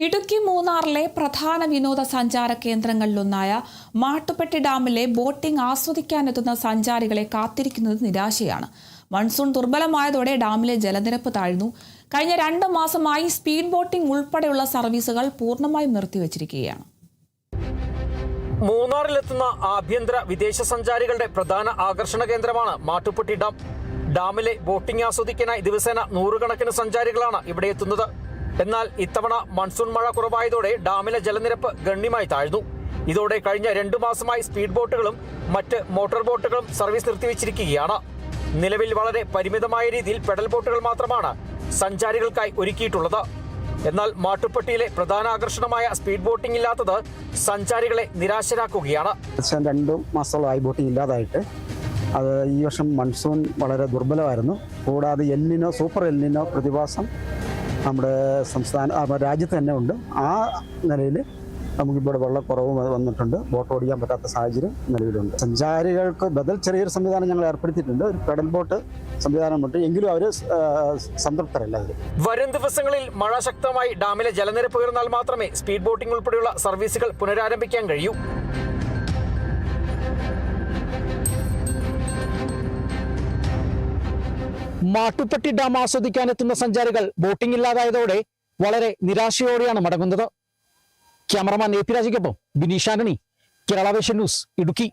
ഇടുക്കി മൂന്നാറിലെ പ്രധാന വിനോദസഞ്ചാര കേന്ദ്രങ്ങളിലൊന്നായ മാട്ടുപ്പെട്ടി ഡാമിലെ ബോട്ടിംഗ് ആസ്വദിക്കാനെത്തുന്ന സഞ്ചാരികളെ കാത്തിരിക്കുന്നത് നിരാശയാണ്. മൺസൂൺ ദുർബലമായതോടെ ഡാമിലെ ജലനിരപ്പ് താഴ്ന്നു. കഴിഞ്ഞ 2 മാസമായി സ്പീഡ് ബോട്ടിംഗ് ഉൾപ്പെടെയുള്ള സർവീസുകൾ പൂർണ്ണമായും നിർത്തിവച്ചിരിക്കുകയാണ്. മൂന്നാറിലെത്തുന്ന ആഭ്യന്തര വിദേശ സഞ്ചാരികളുടെ പ്രധാന ആകർഷണ കേന്ദ്രമാണ് മാട്ടുപ്പെട്ടി ഡാം. ഡാമിലെ ബോട്ടിംഗ് ആസ്വദിക്കാനായി ദിവസേന നൂറുകണക്കിന് സഞ്ചാരികളാണ് ഇവിടെ എത്തുന്നത്. എന്നാൽ ഇത്തവണ മൺസൂൺ മഴ കുറവായതോടെ ഡാമിലെ ജലനിരപ്പ് ഗണ്യമായി താഴ്ന്നു. ഇതോടെ കഴിഞ്ഞ 2 മാസമായി സ്പീഡ് ബോട്ടുകളും മറ്റ് മോട്ടോർ ബോട്ടുകളും സർവീസ് നിർത്തിവച്ചിരിക്കുകയാണ്. നിലവിൽ വളരെ പരിമിതമായ രീതിയിൽ പെഡൽ ബോട്ടുകൾ മാത്രമാണ് സഞ്ചാരികൾക്കായി ഒരുക്കിയിട്ടുള്ളത്. എന്നാൽ മാട്ടുപ്പെട്ടിയിലെ പ്രധാന ആകർഷണമായ സ്പീഡ് ബോട്ടിംഗ് ഇല്ലാത്തത് സഞ്ചാരികളെ നിരാശരാക്കുകയാണ്. 2 മാസത്തോളമായി ബോട്ടിംഗ് ഇല്ലാതായിട്ട്. അത് ഈ വർഷം മൺസൂൺ വളരെ ദുർബലമായിരുന്നു. കൂടാതെ സൂപ്പർ എൽനിനോ പ്രതിഭാസം നമ്മുടെ രാജ്യത്ത് തന്നെ ഉണ്ട്. ആ നിലയിൽ നമുക്കിവിടെ വെള്ളക്കുറവ് വന്നിട്ടുണ്ട്. ബോട്ട് ഓടിക്കാൻ പറ്റാത്ത സാഹചര്യം നിലവിലുണ്ട്. സഞ്ചാരികൾക്ക് ബദൽ ചെറിയൊരു സംവിധാനം ഞങ്ങൾ ഏർപ്പെടുത്തിയിട്ടുണ്ട്. ഒരു പെഡൽ ബോട്ട് സംവിധാനമുണ്ട്. എങ്കിലും അവർ സംതൃപ്തരല്ല. വരും ദിവസങ്ങളിൽ മഴ ശക്തമായി ഡാമിലെ ജലനിരപ്പ് ഉയർന്നാൽ മാത്രമേ സ്പീഡ് ബോട്ടിംഗ് ഉൾപ്പെടെയുള്ള സർവീസുകൾ പുനരാരംഭിക്കാൻ കഴിയൂ. മാട്ടുപ്പെട്ടി ഡാം ആസ്വദിക്കാനെത്തുന്ന സഞ്ചാരികൾ ബോട്ടിംഗ് ഇല്ലാതായതോടെ വളരെ നിരാശയോടെയാണ് മടങ്ങുന്നത്. ക്യാമറമാൻ എ പി രാജയ്ക്കൊപ്പം ബിനീഷ് ആന്റണി, കേരള വിഷൻ ന്യൂസ്, ഇടുക്കി.